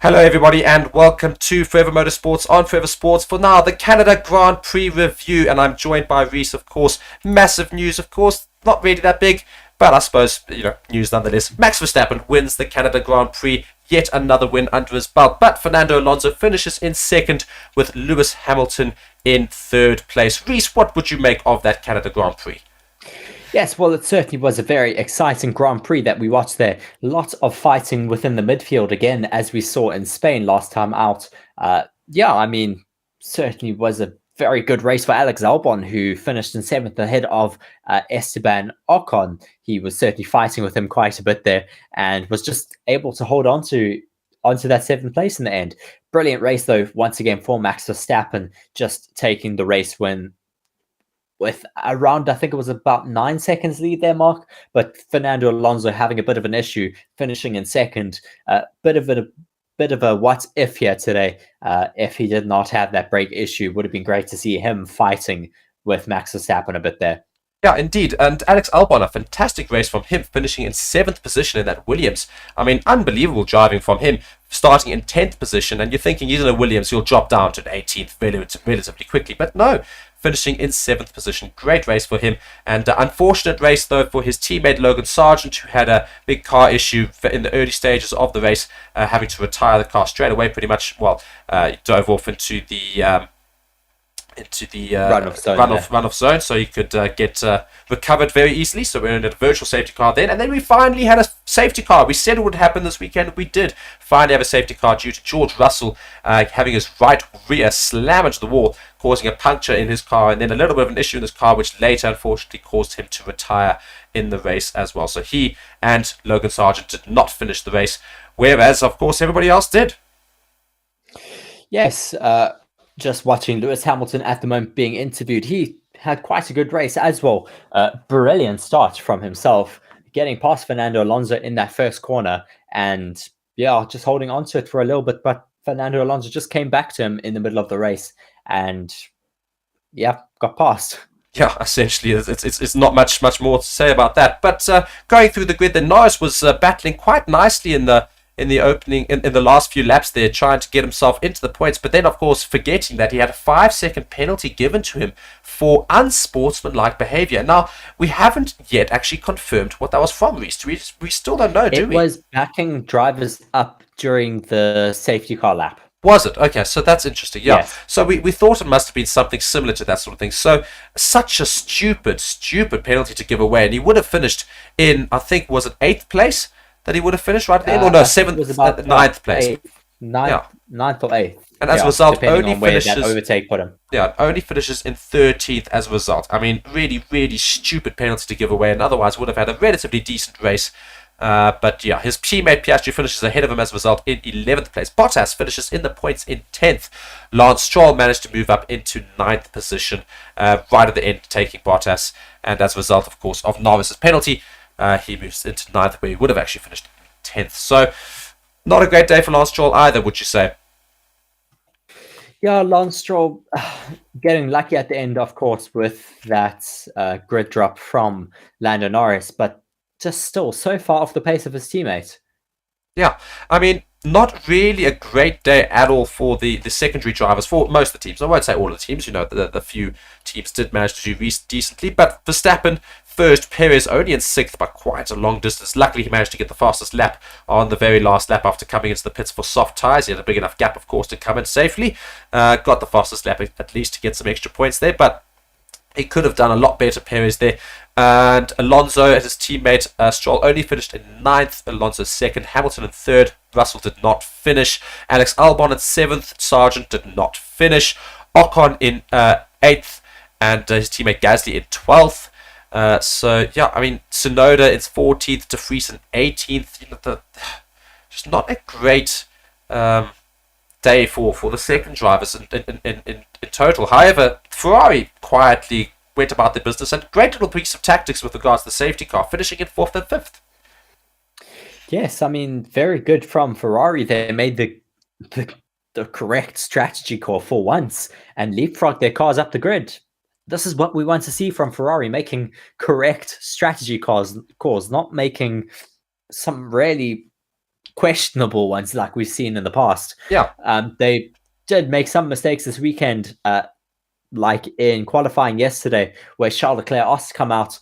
Hello everybody and welcome to Forever Motorsports on Forever Sports for now, the Canada Grand Prix review, and I'm joined by Reese, of course. Massive news, of course, not really that big, but I suppose, news nonetheless. Max Verstappen wins the Canada Grand Prix, yet another win under his belt, but Fernando Alonso finishes in second with Lewis Hamilton in third place. Reese, what would you make of that Canada Grand Prix? Yes, well, it certainly was a very exciting Grand Prix that we watched there. Lots of fighting within the midfield again, as we saw in Spain last time out. Certainly was a very good race for Alex Albon, who finished in seventh ahead of Esteban Ocon. He was certainly fighting with him quite a bit there and was just able to hold onto that seventh place in the end. Brilliant race, though, once again for Max Verstappen, just taking the race win with around, I think it was about 9 seconds lead there, Mark. But Fernando Alonso having a bit of an issue, finishing in second. Bit of a what if here today. If he did not have that brake issue, would have been great to see him fighting with Max Verstappen a bit there. Yeah, indeed. And Alex Albon, a fantastic race from him, finishing in 7th position in that Williams. I mean, unbelievable driving from him, starting in 10th position. And you're thinking he's in a Williams, he'll drop down to an 18th relatively quickly. But no, finishing in 7th position. Great race for him. And unfortunate race, though, for his teammate Logan Sargent, who had a big car issue in the early stages of the race, having to retire the car straight away pretty much. Well, he drove off into the run-off zone, so he could get recovered very easily. So we earned a virtual safety car then, and then we finally had a safety car. We said it would happen this weekend. We did finally have a safety car due to George Russell having his right rear slam into the wall, causing a puncture in his car, and then a little bit of an issue in his car, which later unfortunately caused him to retire in the race as well. So he and Logan Sargent did not finish the race, whereas of course everybody else did. Yes, just watching Lewis Hamilton at the moment being interviewed, he had quite a good race as well. Brilliant start from himself, getting past Fernando Alonso in that first corner, and just holding on to it for a little bit. But Fernando Alonso just came back to him in the middle of the race, and got past. Yeah, essentially, it's not much more to say about that. But going through the grid, then Norris was battling quite nicely in the opening, in the last few laps there, trying to get himself into the points, but then of course forgetting that he had a 5-second penalty given to him for unsportsmanlike behavior. Now, we haven't yet actually confirmed what that was from, Reese. We still don't know, do we? It was backing drivers up during the safety car lap. Was it? Okay, so that's interesting. Yeah. Yes. So we thought it must have been something similar to that sort of thing. So such a stupid penalty to give away, and he would have finished in, I think, was it 8th place? That he would have finished right at the end, or no, 7th, 9th place. Ninth or 8th. And as a result, only finishes that overtake put him. Yeah, only finishes in 13th as a result. I mean, really stupid penalty to give away, and otherwise would have had a relatively decent race. But yeah, his teammate Piastri finishes ahead of him as a result in 11th place. Bottas finishes in the points in 10th. Lance Stroll managed to move up into 9th position, right at the end, taking Bottas. And as a result, of course, of Norris's penalty, he moves into 9th, where he would have actually finished 10th. So, not a great day for Lance Stroll either, would you say? Yeah, Lance Stroll getting lucky at the end, of course, with that grid drop from Lando Norris, but just still so far off the pace of his teammate. Yeah, I mean, not really a great day at all for the secondary drivers, for most of the teams. I won't say all of the teams, the few teams did manage to do decently, but Verstappen first, Perez only in 6th by quite a long distance. Luckily, he managed to get the fastest lap on the very last lap after coming into the pits for soft tyres. He had a big enough gap, of course, to come in safely. Got the fastest lap at least to get some extra points there, but he could have done a lot better, Perez there. And Alonso and his teammate Stroll only finished in 9th, Alonso 2nd, Hamilton in 3rd, Russell did not finish, Alex Albon in 7th, Sargent did not finish, Ocon in 8th, and his teammate Gasly in 12th. So yeah, I mean, Tsunoda is 14th, De Vries in 18th. Just not a great day for the second drivers in total. However, Ferrari quietly went about their business, and great little piece of tactics with regards to the safety car, finishing in 4th and 5th. Yes, I mean, very good from Ferrari. They made the correct strategy call for once and leapfrogged their cars up the grid. This is what we want to see from Ferrari, making correct strategy calls, not making some really questionable ones like we've seen in the past. Yeah. They did make some mistakes this weekend, like in qualifying yesterday, where Charles Leclerc asked to come out,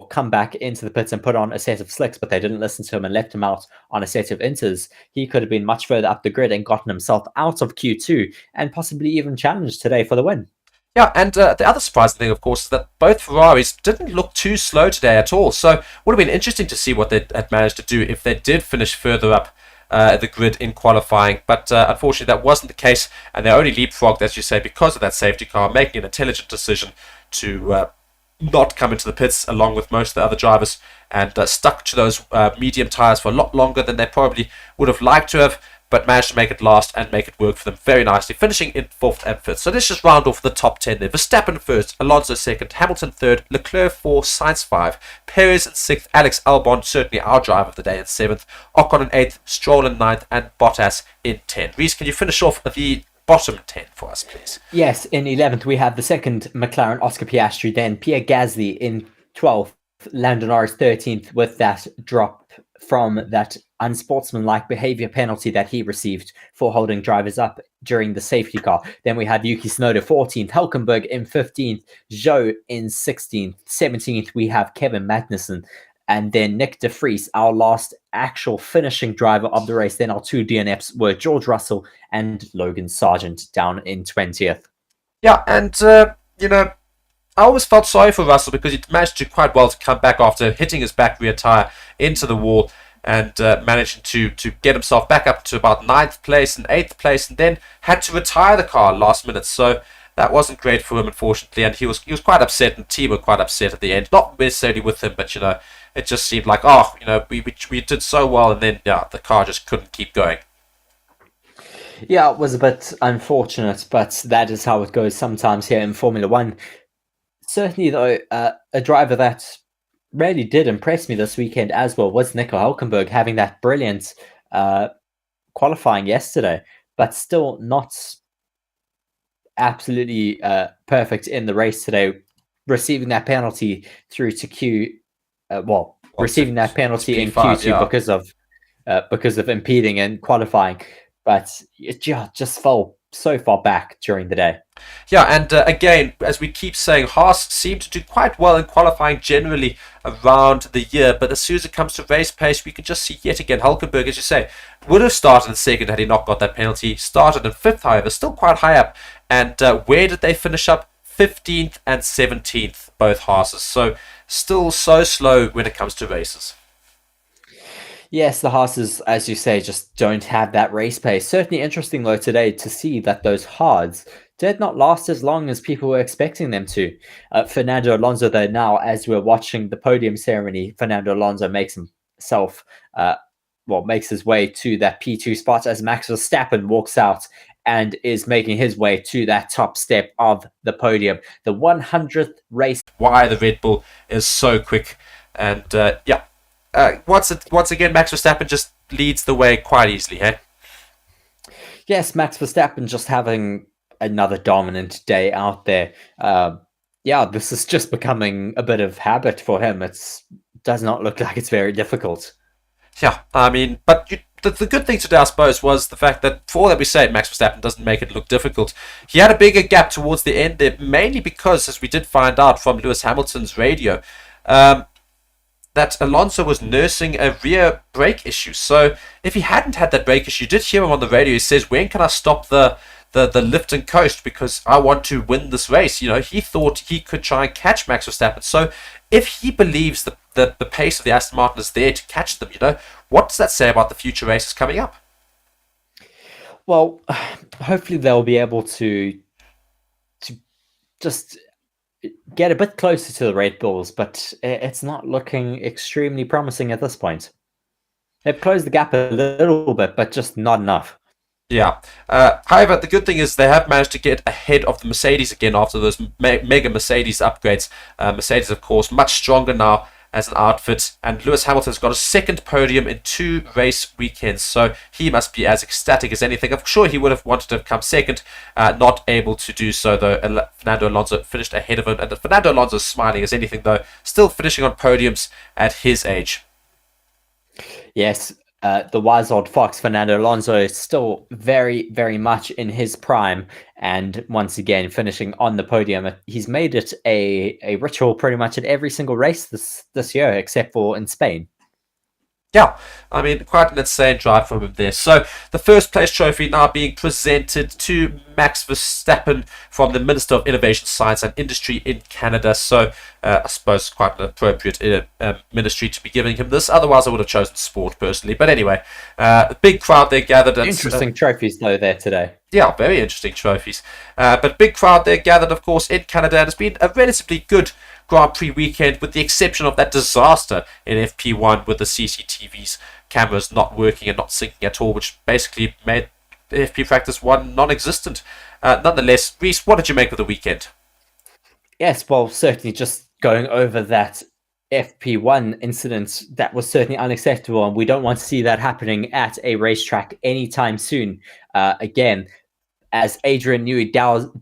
come back into the pits and put on a set of slicks, but they didn't listen to him and left him out on a set of inters. He could have been much further up the grid and gotten himself out of Q2 and possibly even challenged today for the win. Yeah, and the other surprising thing, of course, is that both Ferraris didn't look too slow today at all. So it would have been interesting to see what they had managed to do if they did finish further up the grid in qualifying. But unfortunately, that wasn't the case, and they only leapfrogged, as you say, because of that safety car, making an intelligent decision to not come into the pits along with most of the other drivers, and stuck to those medium tyres for a lot longer than they probably would have liked to have, but managed to make it last and make it work for them very nicely, finishing in 4th and 5th. So let's just round off the top 10 there. Verstappen 1st, Alonso 2nd, Hamilton 3rd, Leclerc 4th, Sainz 5, Perez in 6th, Alex Albon, certainly our driver of the day, in 7th, Ocon in 8th, Stroll in 9th, and Bottas in 10th. Reese, can you finish off the bottom 10 for us, please? Yes, in 11th, we have the second McLaren, Oscar Piastri, then Pierre Gasly in 12th, Lando Norris 13th, with that drop from that unsportsmanlike behavior penalty that he received for holding drivers up during the safety car. Then we have Yuki Tsunoda 14th, Hülkenberg in 15th, Zhou in 16th, 17th we have Kevin Magnussen, and then Nick De Vries, our last actual finishing driver of the race. Then our two DNFs were George Russell and Logan Sargent down in 20th. Yeah, and I always felt sorry for Russell because he managed to do quite well to come back after hitting his back rear tyre into the wall, and managing to get himself back up to about 9th place and 8th place, and then had to retire the car last minute. So that wasn't great for him, unfortunately, and he was quite upset, and the team were quite upset at the end. Not necessarily with him, but it just seemed like, we did so well, and then the car just couldn't keep going. Yeah, it was a bit unfortunate, but that is how it goes sometimes here in Formula One. Certainly, though, a driver that really did impress me this weekend as well was Nico Hülkenberg, having that brilliant qualifying yesterday, but still not absolutely perfect in the race today, receiving that penalty through to receiving that penalty in Q2 because of impeding in qualifying, but it just fell so far back during the day. Yeah, and again, as we keep saying, Haas seemed to do quite well in qualifying generally around the year, but as soon as it comes to race pace, we can just see yet again Hülkenberg, as you say, would have started in 2nd had he not got that penalty. Started in 5th, however, still quite high up. And where did they finish up? 15th and 17th, both Haases. So still so slow when it comes to races. Yes, the Haases, as you say, just don't have that race pace. Certainly interesting, though, today to see that those hards did not last as long as people were expecting them to. Fernando Alonso, though, now, as we're watching the podium ceremony, Fernando Alonso makes his way to that P2 spot as Max Verstappen walks out and is making his way to that top step of the podium. The 100th race. Why the Red Bull is so quick. And once again, Max Verstappen just leads the way quite easily, hey? Yes, Max Verstappen just having another dominant day out there. This is just becoming a bit of habit for him. It does not look like it's very difficult. Yeah, I mean, but the good thing today, I suppose, was the fact that, for all that we say, Max Verstappen doesn't make it look difficult. He had a bigger gap towards the end there, mainly because, as we did find out from Lewis Hamilton's radio, that Alonso was nursing a rear brake issue. So if he hadn't had that brake issue, you did hear him on the radio. He says, "When can I stop the lift and coast, because I want to win this race?" He thought he could try and catch Max Verstappen. So if he believes that the pace of the Aston Martin is there to catch them, what does that say about the future races coming up? Well, hopefully they'll be able to just get a bit closer to the Red Bulls, but it's not looking extremely promising at this point. They've closed the gap a little bit, but just not enough. Yeah. However, the good thing is they have managed to get ahead of the Mercedes again after those mega Mercedes upgrades. Mercedes, of course, much stronger now as an outfit, and Lewis Hamilton's got a 2nd podium in 2 race weekends, so he must be as ecstatic as anything. I'm sure he would have wanted to have come 2nd, not able to do so, though. Fernando Alonso finished ahead of him, and Fernando Alonso is smiling as anything, though, still finishing on podiums at his age. Yes, the wise old fox, Fernando Alonso, is still very, very much in his prime. And once again, finishing on the podium. He's made it a ritual pretty much at every single race this year, except for in Spain. Yeah, I mean, quite an insane drive from him there. So, the first place trophy now being presented to Max Verstappen from the Minister of Innovation, Science and Industry in Canada. So, I suppose quite an appropriate ministry to be giving him this. Otherwise, I would have chosen sport personally. But anyway, big crowd there gathered. Interesting trophies, though, there today. Yeah, very interesting trophies. But big crowd there gathered, of course, in Canada. And it's been a relatively good Grand Prix weekend, with the exception of that disaster in FP1 with the CCTV's cameras not working and not syncing at all, which basically made FP Practice 1 non-existent. Nonetheless, Reese, what did you make of the weekend? Yes, well, certainly just going over that FP1 incident, that was certainly unacceptable, and we don't want to see that happening at a racetrack anytime soon. Again, as Adrian Newey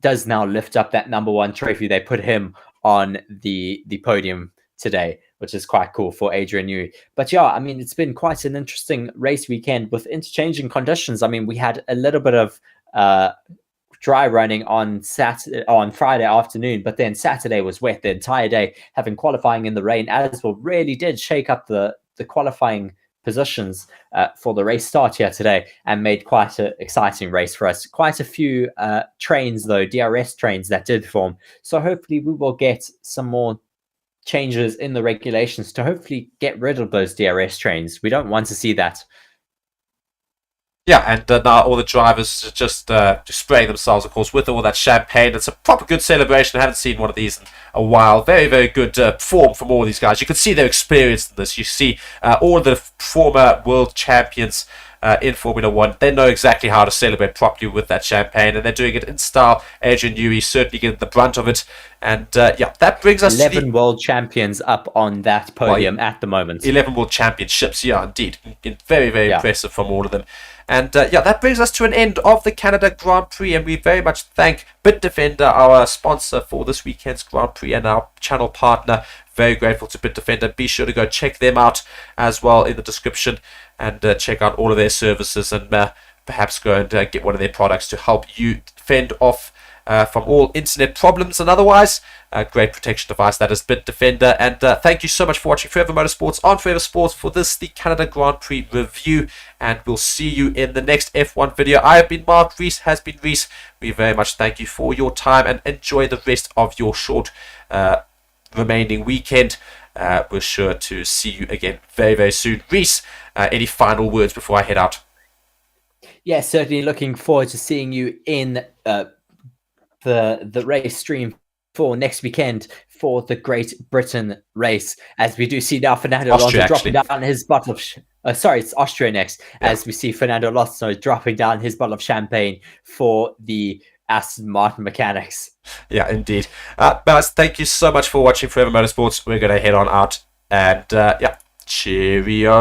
does now lift up that #1 trophy, they put him on the podium today, which is quite cool for Adrian Newey. But yeah, I mean, it's been quite an interesting race weekend with interchanging conditions. I mean, we had a little bit of dry running on Friday afternoon, but then Saturday was wet the entire day, having qualifying in the rain as well really did shake up the qualifying positions for the race start here today, and made quite an exciting race for us. Quite a few trains, though, DRS trains that did form. So hopefully we will get some more changes in the regulations to hopefully get rid of those DRS trains. We don't want to see that. Yeah, and now all the drivers are just spraying themselves, of course, with all that champagne. It's a proper good celebration. I haven't seen one of these in a while. Very, very good form from all of these guys. You can see they're experienced in this. You see all the former world champions in Formula 1. They know exactly how to celebrate properly with that champagne, and they're doing it in style. Adrian Newey certainly getting the brunt of it. And yeah, that brings us 11 to the world champions up on that podium at the moment. 11 world championships, yeah, indeed. Very, very impressive from all of them. And yeah, that brings us to an end of the Canada Grand Prix, and we very much thank Bitdefender, our sponsor for this weekend's Grand Prix and our channel partner. Very grateful to Bitdefender. Be sure to go check them out as well in the description, and check out all of their services, and perhaps go and get one of their products to help you fend off from all internet problems and otherwise. A great protection device, that is Bitdefender. And thank you so much for watching Forever Motorsports on Forever Sports for this, the Canada Grand Prix review. And we'll see you in the next F1 video. I have been Mark, Reese has been Reese. We very much thank you for your time, and enjoy the rest of your short remaining weekend. We're sure to see you again very, very soon. Reese, any final words before I head out? Yeah, certainly looking forward to seeing you in the race stream for next weekend for the Great Britain race, as we do see now Fernando Alonso dropping down his bottle of sorry, it's Austria next, as we see Fernando Alonso dropping down his bottle of champagne for the Aston Martin mechanics. Yeah, indeed. Guys, thank you so much for watching Forever Motorsports. We're going to head on out, and yeah, cheerio.